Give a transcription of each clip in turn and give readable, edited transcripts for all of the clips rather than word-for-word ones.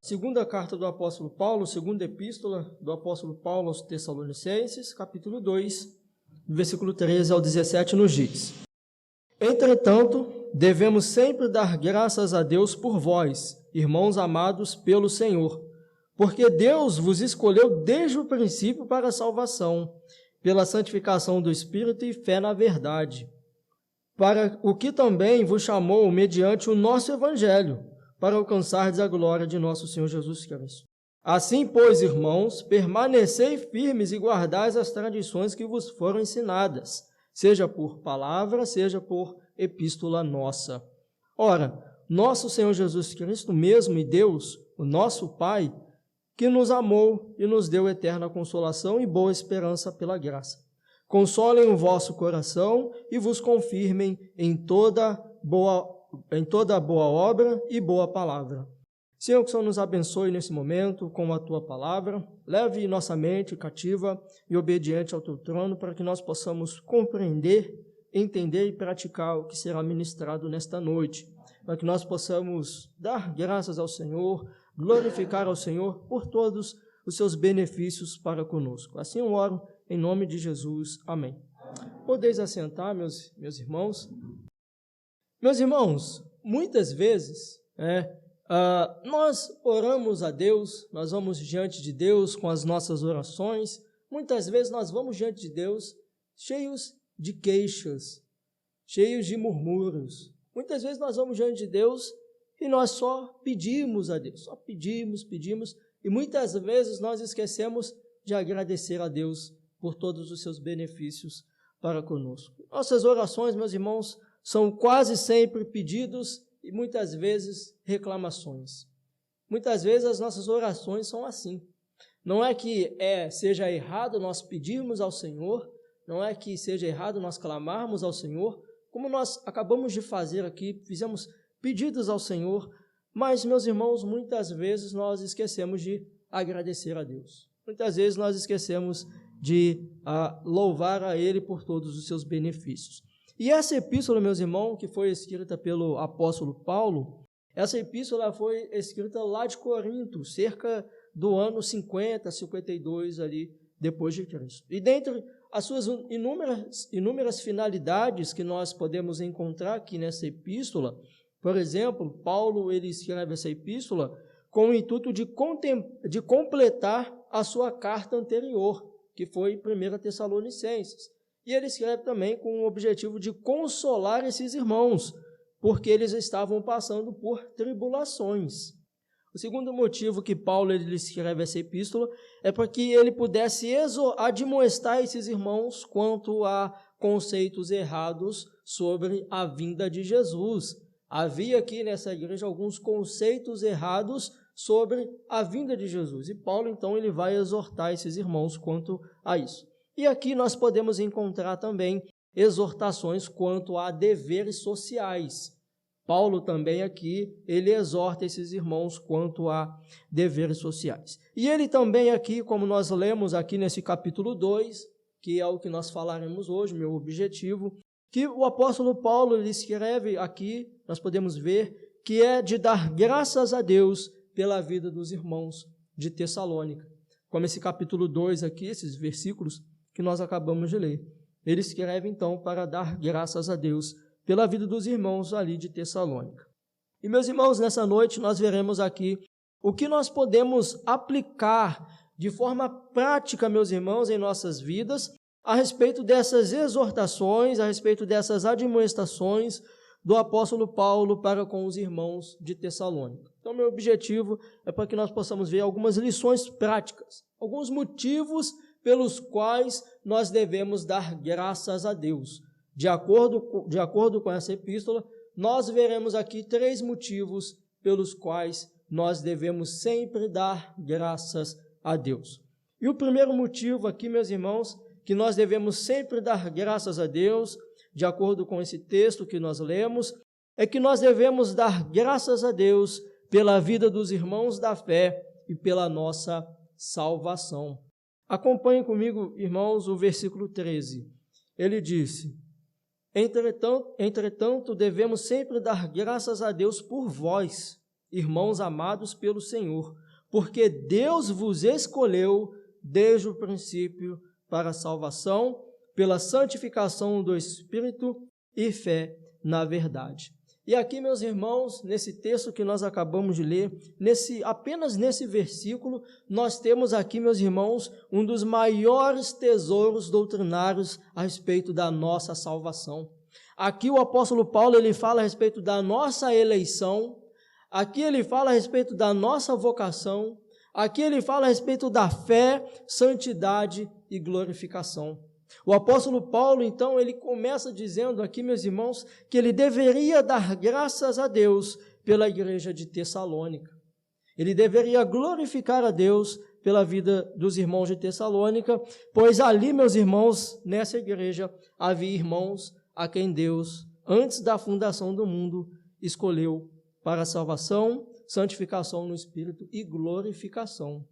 Segunda carta do apóstolo Paulo, segunda epístola do apóstolo Paulo aos Tessalonicenses, capítulo 2, versículo 13 ao 17, nos diz: Entretanto, devemos sempre dar graças a Deus por vós, irmãos amados pelo Senhor, porque Deus vos escolheu desde o princípio para a salvação, pela santificação do Espírito e fé na verdade, para o que também vos chamou mediante o nosso Evangelho, para alcançardes a glória de nosso Senhor Jesus Cristo. Assim, pois, irmãos, permanecei firmes e guardais as tradições que vos foram ensinadas, seja por palavra, seja por epístola nossa. Ora, nosso Senhor Jesus Cristo mesmo e Deus, o nosso Pai, que nos amou e nos deu eterna consolação e boa esperança pela graça. Consolem o vosso coração e vos confirmem em toda boa obra e boa palavra. Senhor, que o Senhor nos abençoe nesse momento com a Tua palavra, leve nossa mente cativa e obediente ao Teu trono, para que nós possamos compreender, entender e praticar o que será ministrado nesta noite, para que nós possamos dar graças ao Senhor, glorificar ao Senhor por todos os seus benefícios para conosco. Assim eu oro em nome de Jesus. Amém. Podeis assentar, meus irmãos. Meus irmãos, muitas vezes nós oramos a Deus, nós vamos diante de Deus com as nossas orações. Muitas vezes nós vamos diante de Deus cheios de queixas, cheios de murmúrios. Muitas vezes nós vamos diante de Deus e nós só pedimos a Deus, só pedimos, e muitas vezes nós esquecemos de agradecer a Deus por todos os seus benefícios para conosco. Nossas orações, meus irmãos, são quase sempre pedidos e muitas vezes reclamações. Muitas vezes as nossas orações são assim. Não é que seja errado nós pedirmos ao Senhor, não é que seja errado nós clamarmos ao Senhor, como nós acabamos de fazer aqui, fizemos pedidos ao Senhor, mas, meus irmãos, muitas vezes nós esquecemos de agradecer a Deus. Muitas vezes nós esquecemos de louvar a Ele por todos os seus benefícios. E essa epístola, meus irmãos, que foi escrita pelo apóstolo Paulo, essa epístola foi escrita lá de Corinto, cerca do ano 50, 52, ali, depois de Cristo. E dentre as suas inúmeras finalidades que nós podemos encontrar aqui nessa epístola, por exemplo, Paulo ele escreve essa epístola com o intuito de completar a sua carta anterior, que foi 1 Tessalonicenses. E ele escreve também com o objetivo de consolar esses irmãos, porque eles estavam passando por tribulações. O segundo motivo que Paulo ele escreve essa epístola é para que ele pudesse admoestar esses irmãos quanto a conceitos errados sobre a vinda de Jesus. Havia aqui nessa igreja alguns conceitos errados sobre a vinda de Jesus. E Paulo, então, ele vai exortar esses irmãos quanto a isso. E aqui nós podemos encontrar também exortações quanto a deveres sociais. Paulo também aqui, ele exorta esses irmãos quanto a deveres sociais. E ele também aqui, como nós lemos aqui nesse capítulo 2, que é o que nós falaremos hoje, meu objetivo, que o apóstolo Paulo ele escreve aqui, nós podemos ver, que é de dar graças a Deus pela vida dos irmãos de Tessalônica. Como esse capítulo 2 aqui, esses versículos que nós acabamos de ler. Ele escreve, então, para dar graças a Deus pela vida dos irmãos ali de Tessalônica. E, meus irmãos, nessa noite nós veremos aqui o que nós podemos aplicar de forma prática, meus irmãos, em nossas vidas, a respeito dessas exortações, a respeito dessas admoestações do apóstolo Paulo para com os irmãos de Tessalônica. Então, meu objetivo é para que nós possamos ver algumas lições práticas, alguns motivos pelos quais nós devemos dar graças a Deus. De acordo com essa epístola, nós veremos aqui 3 motivos pelos quais nós devemos sempre dar graças a Deus. E o primeiro motivo aqui, meus irmãos, que nós devemos sempre dar graças a Deus, de acordo com esse texto que nós lemos, é que nós devemos dar graças a Deus pela vida dos irmãos da fé e pela nossa salvação. Acompanhem comigo, irmãos, o versículo 13. Ele disse: Entretanto, devemos sempre dar graças a Deus por vós, irmãos amados pelo Senhor, porque Deus vos escolheu desde o princípio para a salvação, pela santificação do Espírito e fé na verdade. E aqui, meus irmãos, nesse texto que nós acabamos de ler, apenas nesse versículo, nós temos aqui, meus irmãos, um dos maiores tesouros doutrinários a respeito da nossa salvação. Aqui o apóstolo Paulo, ele fala a respeito da nossa eleição, aqui ele fala a respeito da nossa vocação, aqui ele fala a respeito da fé, santidade e glorificação. O apóstolo Paulo, então, ele começa dizendo aqui, meus irmãos, que ele deveria dar graças a Deus pela igreja de Tessalônica. Ele deveria glorificar a Deus pela vida dos irmãos de Tessalônica, pois ali, meus irmãos, nessa igreja, havia irmãos a quem Deus, antes da fundação do mundo, escolheu para a salvação, santificação no Espírito e glorificação.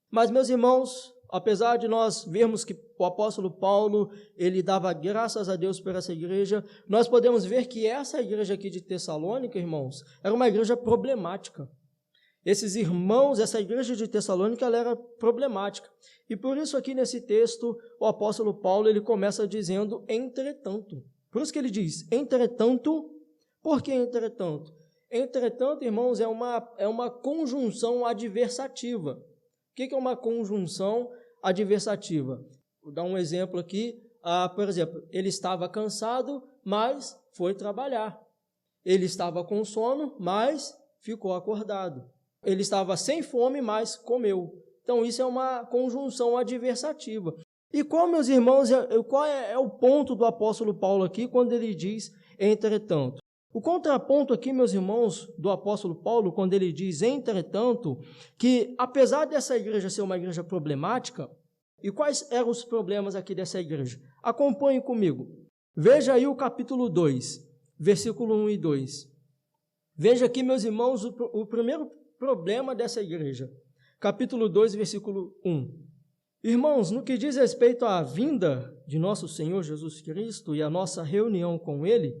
Mas, meus irmãos, apesar de nós vermos que o apóstolo Paulo, ele dava graças a Deus por essa igreja, nós podemos ver que essa igreja aqui de Tessalônica, irmãos, era uma igreja problemática. Esses irmãos, essa igreja de Tessalônica, ela era problemática. E por isso aqui nesse texto, o apóstolo Paulo, ele começa dizendo, entretanto. Por isso que ele diz, entretanto, por que entretanto? Entretanto, irmãos, é uma conjunção adversativa. O que é uma conjunção adversativa? Vou dar um exemplo aqui. Por exemplo, ele estava cansado, mas foi trabalhar. Ele estava com sono, mas ficou acordado. Ele estava sem fome, mas comeu. Então, isso é uma conjunção adversativa. E qual, meus irmãos, qual é o ponto do apóstolo Paulo aqui, quando ele diz entretanto? O contraponto aqui, meus irmãos, do apóstolo Paulo, quando ele diz, entretanto, que apesar dessa igreja ser uma igreja problemática, e quais eram os problemas aqui dessa igreja? Acompanhe comigo. Veja aí o capítulo 2, versículo 1 e 2. Veja aqui, meus irmãos, o primeiro problema dessa igreja. Capítulo 2, versículo 1. Irmãos, no que diz respeito à vinda de nosso Senhor Jesus Cristo e à nossa reunião com Ele,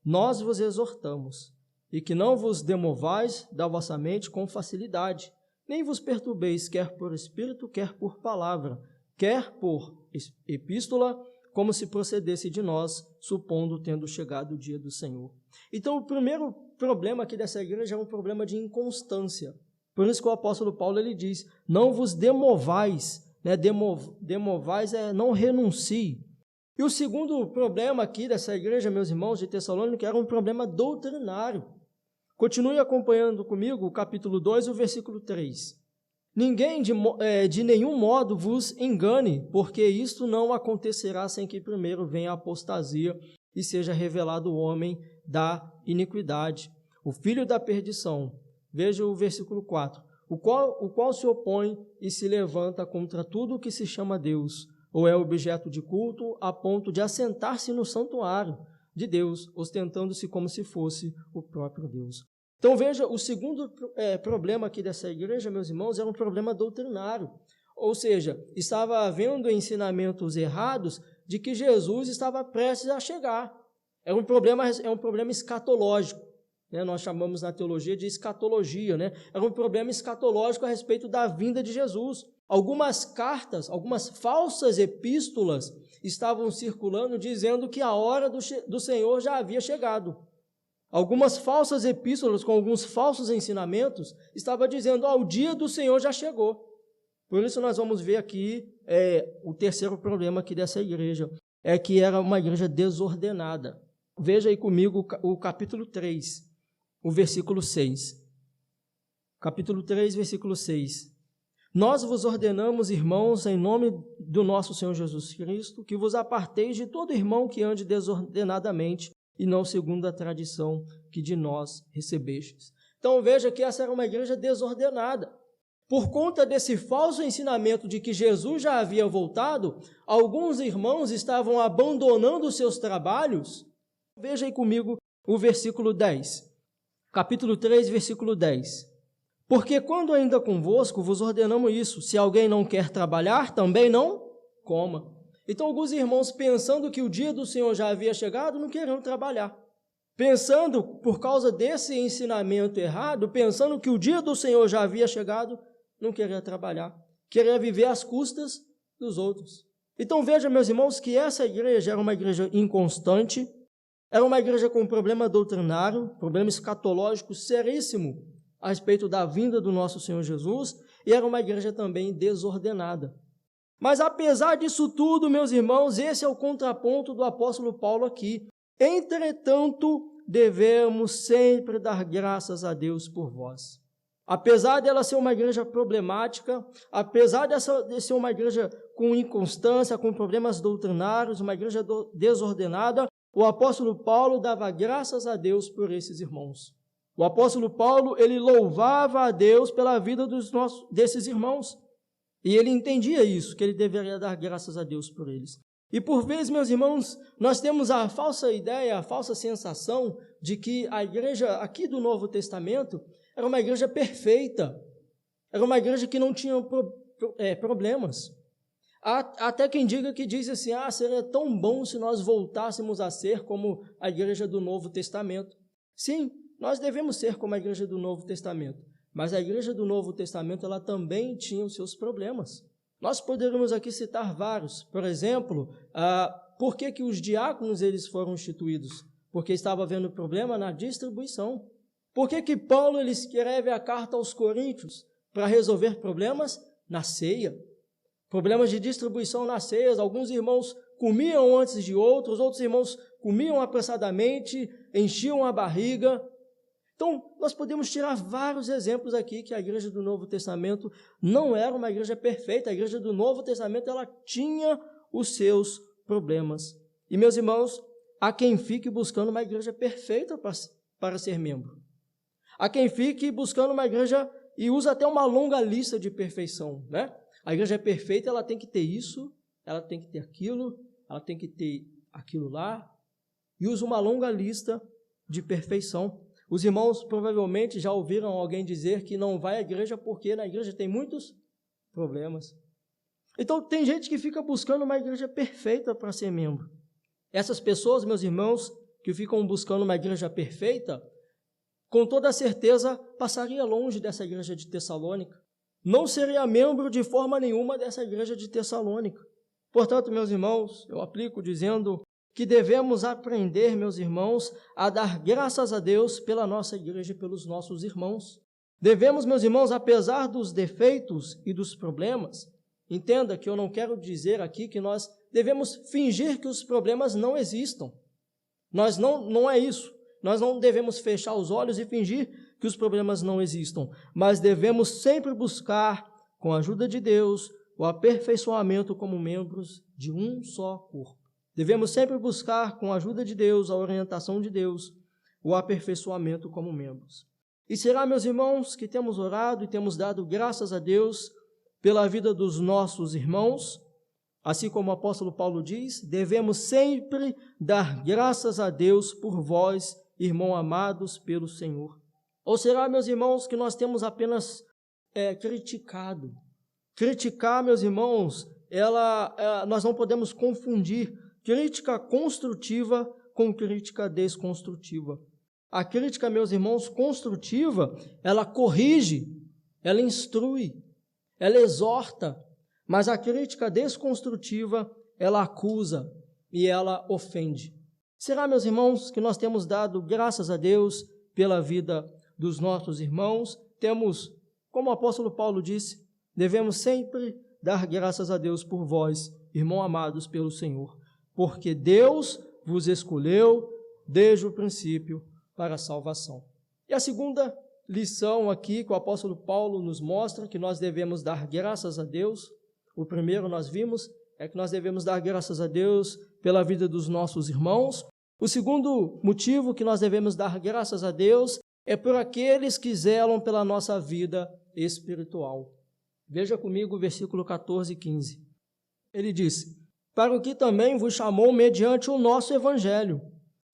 nós vos exortamos, e que não vos demovais da vossa mente com facilidade, nem vos perturbeis, quer por espírito, quer por palavra, quer por epístola, como se procedesse de nós, supondo tendo chegado o dia do Senhor. Então, o primeiro problema aqui dessa igreja é um problema de inconstância. Por isso que o apóstolo Paulo ele diz, não vos demovais, né? Demovais é não renuncie. E o segundo problema aqui dessa igreja, meus irmãos de Tessalônica, era um problema doutrinário. Continue acompanhando comigo o capítulo 2, o versículo 3. Ninguém de nenhum modo vos engane, porque isto não acontecerá sem que primeiro venha a apostasia e seja revelado o homem da iniquidade, o filho da perdição. Veja o versículo 4. O qual se opõe e se levanta contra tudo o que se chama Deus, ou é objeto de culto, a ponto de assentar-se no santuário de Deus, ostentando-se como se fosse o próprio Deus. Então veja, o segundo problema aqui dessa igreja, meus irmãos, era um problema doutrinário. Ou seja, estava havendo ensinamentos errados de que Jesus estava prestes a chegar. É um problema escatológico. Né? Nós chamamos na teologia de escatologia. Né? Era um problema escatológico a respeito da vinda de Jesus. Algumas cartas, algumas falsas epístolas estavam circulando dizendo que a hora do Senhor já havia chegado. Algumas falsas epístolas com alguns falsos ensinamentos estavam dizendo, o dia do Senhor já chegou. Por isso nós vamos ver aqui o terceiro problema aqui dessa igreja, é que era uma igreja desordenada. Veja aí comigo o capítulo 3, o versículo 6. Capítulo 3, versículo 6. Nós vos ordenamos, irmãos, em nome do nosso Senhor Jesus Cristo, que vos aparteis de todo irmão que ande desordenadamente e não segundo a tradição que de nós recebestes. Então veja que essa era uma igreja desordenada. Por conta desse falso ensinamento de que Jesus já havia voltado, alguns irmãos estavam abandonando os seus trabalhos. Veja aí comigo o versículo 10. Capítulo 3, versículo 10. Porque quando ainda convosco vos ordenamos isso, se alguém não quer trabalhar, também não coma. Então alguns irmãos, pensando que o dia do Senhor já havia chegado, não queriam trabalhar. pensando, por causa desse ensinamento errado, pensando que o dia do Senhor já havia chegado, não queria trabalhar, queria viver às custas dos outros. Então veja, meus irmãos, que essa igreja era uma igreja inconstante, era uma igreja com problema doutrinário, problema escatológico seríssimo a respeito da vinda do nosso Senhor Jesus, e era uma igreja também desordenada. Mas apesar disso tudo, meus irmãos, esse é o contraponto do apóstolo Paulo aqui. Entretanto, devemos sempre dar graças a Deus por vós. Apesar dela ser uma igreja problemática, apesar de ser uma igreja com inconstância, com problemas doutrinários, uma igreja desordenada, o apóstolo Paulo dava graças a Deus por esses irmãos. O apóstolo Paulo, ele louvava a Deus pela vida desses irmãos. E ele entendia isso, que ele deveria dar graças a Deus por eles. E por vezes, meus irmãos, nós temos a falsa ideia, a falsa sensação de que a igreja aqui do Novo Testamento era uma igreja perfeita, era uma igreja que não tinha problemas. Há até quem diga que diz assim, seria tão bom se nós voltássemos a ser como a igreja do Novo Testamento. Sim, nós devemos ser como a igreja do Novo Testamento, mas a igreja do Novo Testamento ela também tinha os seus problemas. Nós poderíamos aqui citar vários. Por exemplo, por que os diáconos eles foram instituídos? Porque estava havendo problema na distribuição. Por que Paulo ele escreve a carta aos Coríntios? Para resolver problemas na ceia. Problemas de distribuição nas ceias. Alguns irmãos comiam antes de outros irmãos comiam apressadamente, enchiam a barriga. Então, nós podemos tirar vários exemplos aqui que a igreja do Novo Testamento não era uma igreja perfeita. A igreja do Novo Testamento, ela tinha os seus problemas. E, meus irmãos, há quem fique buscando uma igreja perfeita para ser membro. Há quem fique buscando uma igreja e usa até uma longa lista de perfeição, né? A igreja é perfeita, ela tem que ter isso, ela tem que ter aquilo, ela tem que ter aquilo lá, e usa uma longa lista de perfeição. Os irmãos provavelmente já ouviram alguém dizer que não vai à igreja porque na igreja tem muitos problemas. Então, tem gente que fica buscando uma igreja perfeita para ser membro. Essas pessoas, meus irmãos, que ficam buscando uma igreja perfeita, com toda certeza passaria longe dessa igreja de Tessalônica. Não seria membro de forma nenhuma dessa igreja de Tessalônica. Portanto, meus irmãos, eu aplico dizendo que devemos aprender, meus irmãos, a dar graças a Deus pela nossa igreja e pelos nossos irmãos. Devemos, meus irmãos, apesar dos defeitos e dos problemas, entenda que eu não quero dizer aqui que nós devemos fingir que os problemas não existam. Não é isso. Nós não devemos fechar os olhos e fingir que os problemas não existam, mas devemos sempre buscar, com a ajuda de Deus, o aperfeiçoamento como membros de um só corpo. Devemos sempre buscar, com a ajuda de Deus, a orientação de Deus, o aperfeiçoamento como membros. E será, meus irmãos, que temos orado e temos dado graças a Deus pela vida dos nossos irmãos, assim como o apóstolo Paulo diz, devemos sempre dar graças a Deus por vós, irmãos amados pelo Senhor. Ou será, meus irmãos, que nós temos apenas criticado? Criticar, meus irmãos, nós não podemos confundir crítica construtiva com crítica desconstrutiva. A crítica, meus irmãos, construtiva, ela corrige, ela instrui, ela exorta, mas a crítica desconstrutiva, ela acusa e ela ofende. Será, meus irmãos, que nós temos dado graças a Deus pela vida dos nossos irmãos? Temos, como o apóstolo Paulo disse, devemos sempre dar graças a Deus por vós, irmãos amados pelo Senhor, porque Deus vos escolheu desde o princípio para a salvação. E a segunda lição aqui que o apóstolo Paulo nos mostra que nós devemos dar graças a Deus, o primeiro nós vimos, é que nós devemos dar graças a Deus pela vida dos nossos irmãos. O segundo motivo que nós devemos dar graças a Deus é por aqueles que zelam pela nossa vida espiritual. Veja comigo o versículo 14 e 15. Ele diz: para o que também vos chamou mediante o nosso evangelho,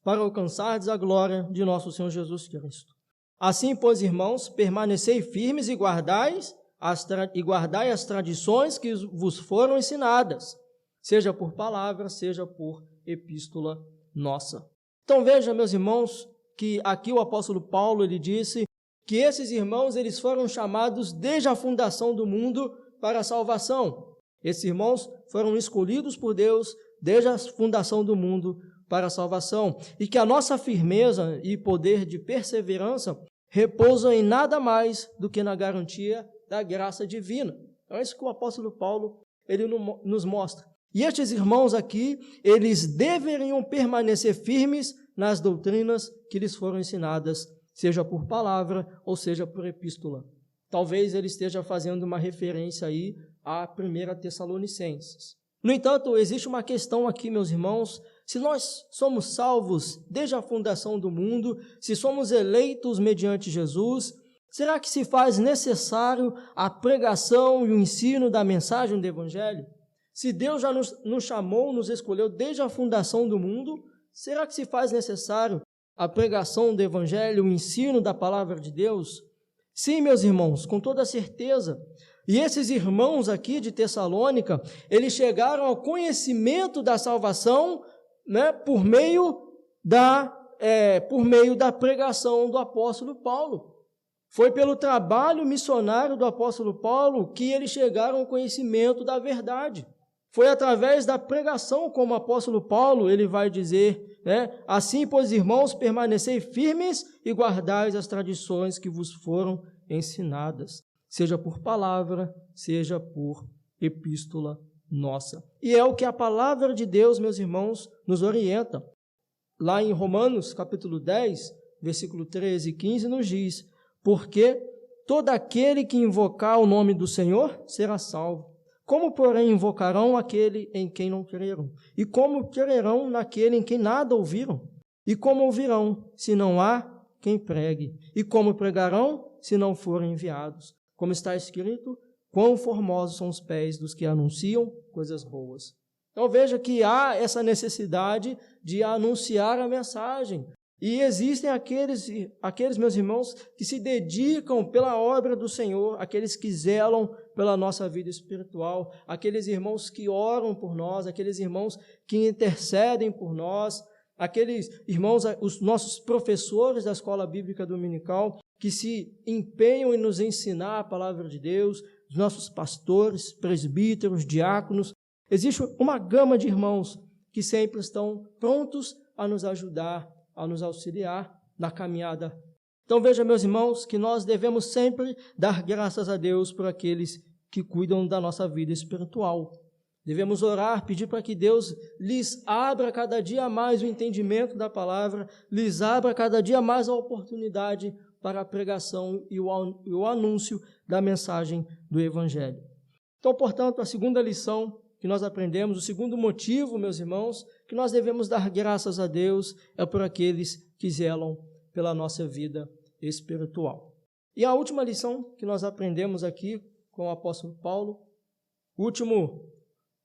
para alcançardes a glória de nosso Senhor Jesus Cristo. Assim, pois, irmãos, permanecei firmes e guardai as tradições que vos foram ensinadas, seja por palavra, seja por epístola nossa. Então veja, meus irmãos, que aqui o apóstolo Paulo ele disse que esses irmãos eles foram chamados desde a fundação do mundo para a salvação. Esses irmãos foram escolhidos por Deus desde a fundação do mundo para a salvação. E que a nossa firmeza e poder de perseverança repousam em nada mais do que na garantia da graça divina. Então, é isso que o apóstolo Paulo ele nos mostra. E estes irmãos aqui, eles deveriam permanecer firmes nas doutrinas que lhes foram ensinadas, seja por palavra ou seja por epístola. Talvez ele esteja fazendo uma referência aí à 1 Tessalonicenses. No entanto, existe uma questão aqui, meus irmãos. Se nós somos salvos desde a fundação do mundo, se somos eleitos mediante Jesus, será que se faz necessário a pregação e o ensino da mensagem do Evangelho? Se Deus já nos chamou, nos escolheu desde a fundação do mundo, será que se faz necessário a pregação do Evangelho, o ensino da palavra de Deus? Sim, meus irmãos, com toda certeza. E esses irmãos aqui de Tessalônica, eles chegaram ao conhecimento da salvação, né, por meio da pregação do apóstolo Paulo. Foi pelo trabalho missionário do apóstolo Paulo que eles chegaram ao conhecimento da verdade. Foi através da pregação, como o apóstolo Paulo, ele vai dizer, né? Assim, pois, irmãos, permanecei firmes e guardai as tradições que vos foram ensinadas, seja por palavra, seja por epístola nossa. E é o que a palavra de Deus, meus irmãos, nos orienta. Lá em Romanos, capítulo 10, versículo 13 e 15, nos diz: porque todo aquele que invocar o nome do Senhor será salvo. Como, porém, invocarão aquele em quem não creram? E como crerão naquele em quem nada ouviram? E como ouvirão, se não há quem pregue? E como pregarão, se não forem enviados? Como está escrito, quão formosos são os pés dos que anunciam coisas boas. Então veja que há essa necessidade de anunciar a mensagem. E existem aqueles, meus irmãos, que se dedicam pela obra do Senhor, aqueles que zelam pela nossa vida espiritual, aqueles irmãos que oram por nós, aqueles irmãos que intercedem por nós, aqueles irmãos, os nossos professores da escola bíblica dominical, que se empenham em nos ensinar a palavra de Deus, os nossos pastores, presbíteros, diáconos. Existe uma gama de irmãos que sempre estão prontos a nos ajudar, a nos auxiliar na caminhada. Então veja, meus irmãos, que nós devemos sempre dar graças a Deus por aqueles que cuidam da nossa vida espiritual. Devemos orar, pedir para que Deus lhes abra cada dia mais o entendimento da palavra, lhes abra cada dia mais a oportunidade para a pregação e o anúncio da mensagem do Evangelho. Então, portanto, a segunda lição que nós aprendemos, o segundo motivo, meus irmãos, que nós devemos dar graças a Deus é por aqueles que zelam pela nossa vida espiritual. E a última lição que nós aprendemos aqui com o apóstolo Paulo, o último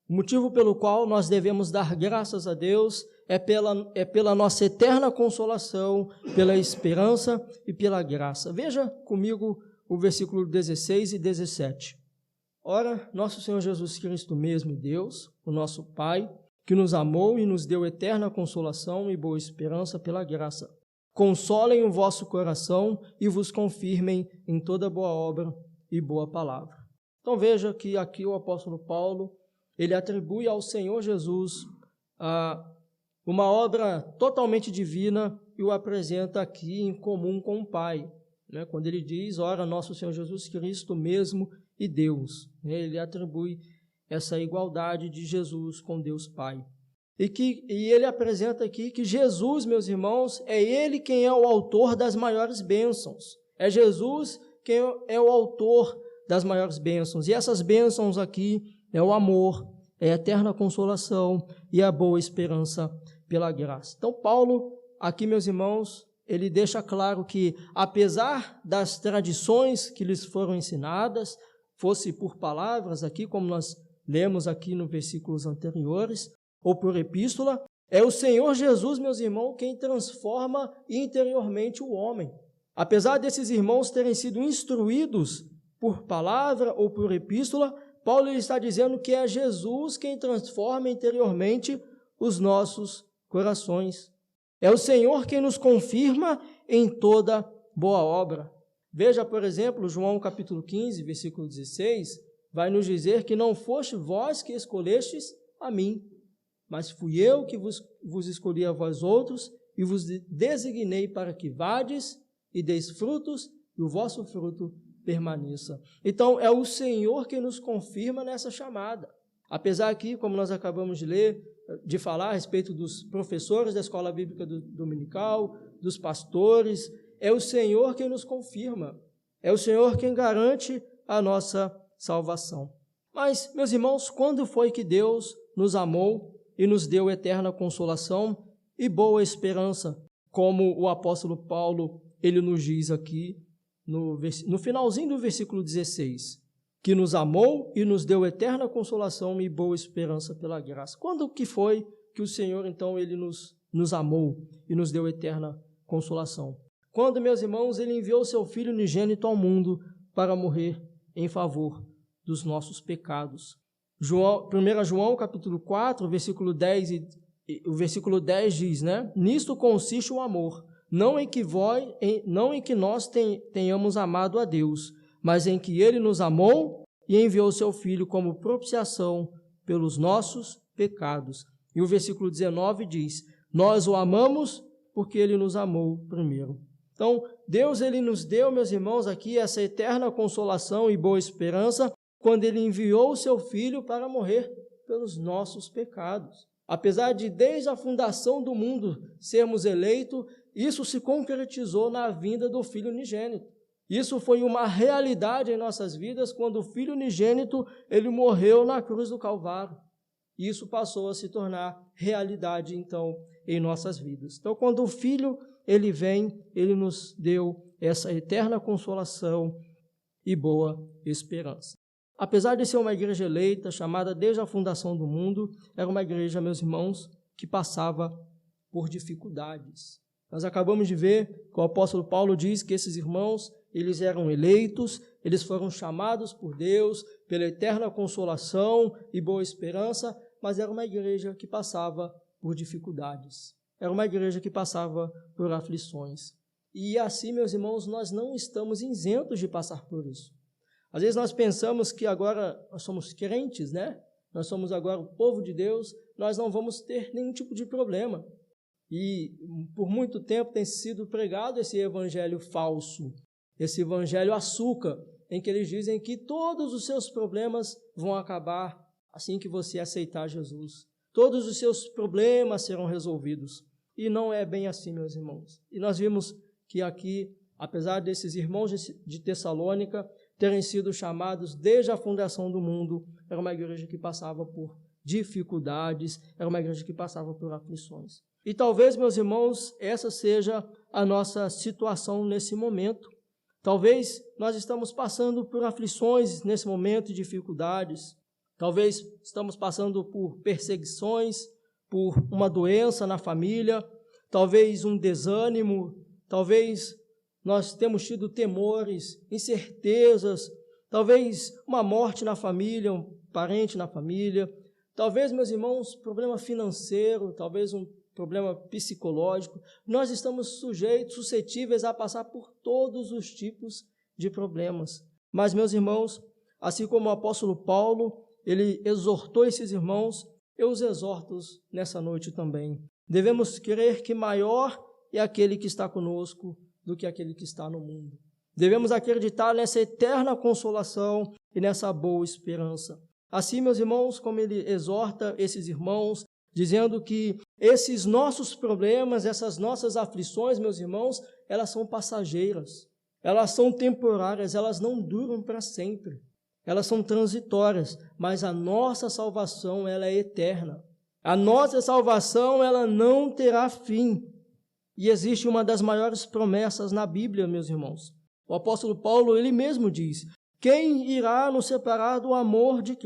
motivo pelo qual nós devemos dar graças a Deus é pela nossa eterna consolação, pela esperança e pela graça. Veja comigo o versículo 16 e 17. Ora, nosso Senhor Jesus Cristo mesmo, Deus, o nosso Pai, que nos amou e nos deu eterna consolação e boa esperança pela graça, consolem o vosso coração e vos confirmem em toda boa obra e boa palavra. Então veja que aqui o apóstolo Paulo, ele atribui ao Senhor Jesus uma obra totalmente divina e o apresenta aqui em comum com o Pai, né? Quando ele diz, ora, nosso Senhor Jesus Cristo mesmo e Deus, ele atribui essa igualdade de Jesus com Deus Pai. E ele apresenta aqui que Jesus, meus irmãos, é Ele quem é o autor das maiores bênçãos. É Jesus quem é o autor das maiores bênçãos. E essas bênçãos aqui é o amor, é a eterna consolação e a boa esperança pela graça. Então, Paulo, aqui, meus irmãos, ele deixa claro que, apesar das tradições que lhes foram ensinadas, fosse por palavras aqui, como nós lemos aqui nos versículos anteriores, ou por epístola, é o Senhor Jesus, meus irmãos, quem transforma interiormente o homem. Apesar desses irmãos terem sido instruídos por palavra ou por epístola, Paulo está dizendo que é Jesus quem transforma interiormente os nossos corações. É o Senhor quem nos confirma em toda boa obra. Veja, por exemplo, João capítulo 15, versículo 16, vai nos dizer que não foste vós que escolhestes a mim, mas fui eu que vos escolhi a vós outros e vos designei para que vades e deis frutos e o vosso fruto permaneça. Então, é o Senhor que nos confirma nessa chamada. Apesar que, como nós acabamos de ler, de falar a respeito dos professores da escola bíblica dominical, dos pastores, é o Senhor quem nos confirma, é o Senhor quem garante a nossa salvação. Mas, meus irmãos, quando foi que Deus nos amou e nos deu eterna consolação e boa esperança, como o apóstolo Paulo, ele nos diz aqui no finalzinho do versículo 16, que nos amou e nos deu eterna consolação e boa esperança pela graça. Quando que foi que o Senhor, então, ele nos amou e nos deu eterna consolação? Quando, meus irmãos, ele enviou seu Filho unigênito ao mundo para morrer em favor dos nossos pecados. 1 João, capítulo 4, versículo 10, o versículo 10 diz, né? Nisto consiste o amor, não em que nós tenhamos amado a Deus, mas em que Ele nos amou e enviou seu Filho como propiciação pelos nossos pecados. E o versículo 19 diz, nós o amamos porque Ele nos amou primeiro. Então, Deus, Ele nos deu, meus irmãos, aqui essa eterna consolação e boa esperança quando Ele enviou o seu Filho para morrer pelos nossos pecados. Apesar de, desde a fundação do mundo, sermos eleitos, isso se concretizou na vinda do Filho unigênito. Isso foi uma realidade em nossas vidas quando o Filho unigênito, ele morreu na cruz do Calvário. Isso passou a se tornar realidade, então, em nossas vidas. Então, quando o Filho, ele vem, ele nos deu essa eterna consolação e boa esperança. Apesar de ser uma igreja eleita, chamada desde a fundação do mundo, era uma igreja, meus irmãos, que passava por dificuldades. Nós acabamos de ver que o apóstolo Paulo diz que esses irmãos, eles eram eleitos, eles foram chamados por Deus pela eterna consolação e boa esperança, mas era uma igreja que passava por dificuldades. Era uma igreja que passava por aflições. E assim, meus irmãos, nós não estamos isentos de passar por isso. Às vezes nós pensamos que agora nós somos crentes, né? Nós somos agora o povo de Deus, nós não vamos ter nenhum tipo de problema. E por muito tempo tem sido pregado esse evangelho falso, esse evangelho açúcar, em que eles dizem que todos os seus problemas vão acabar assim que você aceitar Jesus. Todos os seus problemas serão resolvidos. E não é bem assim, meus irmãos. E nós vimos que aqui, apesar desses irmãos de Tessalônica terem sido chamados desde a fundação do mundo, era uma igreja que passava por dificuldades, era uma igreja que passava por aflições. E talvez, meus irmãos, essa seja a nossa situação nesse momento. Talvez nós estamos passando por aflições nesse momento, dificuldades. Talvez estamos passando por perseguições, por uma doença na família, talvez um desânimo, talvez nós temos tido temores, incertezas, talvez uma morte na família, um parente na família, talvez, meus irmãos, problema financeiro, talvez um problema psicológico. Nós estamos suscetíveis a passar por todos os tipos de problemas. Mas, meus irmãos, assim como o apóstolo Paulo, ele exortou esses irmãos, eu os exorto nessa noite também. Devemos crer que maior é aquele que está conosco do que aquele que está no mundo. Devemos acreditar nessa eterna consolação e nessa boa esperança. Assim, meus irmãos, como ele exorta esses irmãos, dizendo que esses nossos problemas, essas nossas aflições, meus irmãos, elas são passageiras, elas são temporárias, elas não duram para sempre, elas são transitórias, mas a nossa salvação, ela é eterna. A nossa salvação, ela não terá fim. E existe uma das maiores promessas na Bíblia, meus irmãos. O apóstolo Paulo, ele mesmo diz, quem irá nos separar do amor de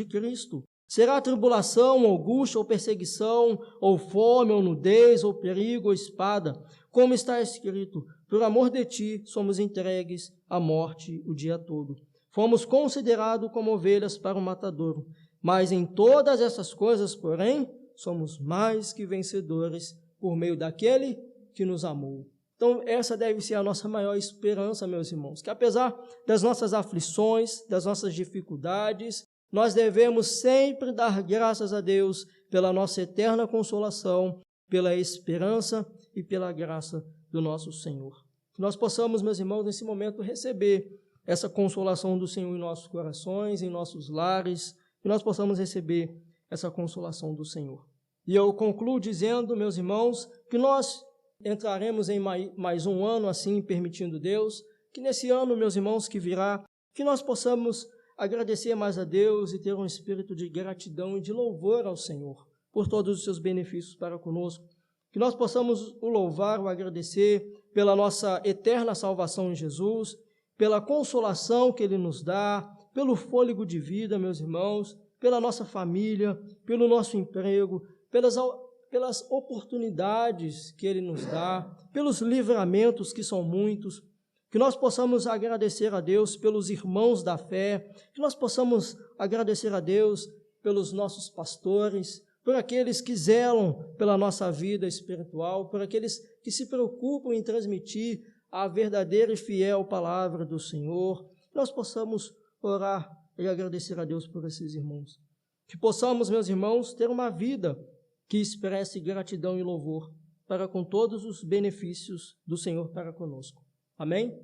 Cristo? Será tribulação, ou angústia, ou perseguição, ou fome, ou nudez, ou perigo, ou espada? Como está escrito, por amor de ti somos entregues à morte o dia todo. Fomos considerados como ovelhas para o matadouro. Mas em todas essas coisas, porém, somos mais que vencedores por meio daquele que nos amou. Então, essa deve ser a nossa maior esperança, meus irmãos, que apesar das nossas aflições, das nossas dificuldades, nós devemos sempre dar graças a Deus pela nossa eterna consolação, pela esperança e pela graça do nosso Senhor. Que nós possamos, meus irmãos, nesse momento receber essa consolação do Senhor em nossos corações, em nossos lares, que nós possamos receber essa consolação do Senhor. E eu concluo dizendo, meus irmãos, que nós entraremos em mais um ano, assim, permitindo Deus, que nesse ano, meus irmãos, que virá, que nós possamos agradecer mais a Deus e ter um espírito de gratidão e de louvor ao Senhor por todos os seus benefícios para conosco. Que nós possamos o louvar, o agradecer pela nossa eterna salvação em Jesus, pela consolação que Ele nos dá, pelo fôlego de vida, meus irmãos, pela nossa família, pelo nosso emprego, pelas oportunidades que Ele nos dá, pelos livramentos que são muitos, que nós possamos agradecer a Deus pelos irmãos da fé, que nós possamos agradecer a Deus pelos nossos pastores, por aqueles que zelam pela nossa vida espiritual, por aqueles que se preocupam em transmitir a verdadeira e fiel palavra do Senhor, que nós possamos orar e agradecer a Deus por esses irmãos. Que possamos, meus irmãos, ter uma vida que expresse gratidão e louvor para com todos os benefícios do Senhor para conosco. Amém?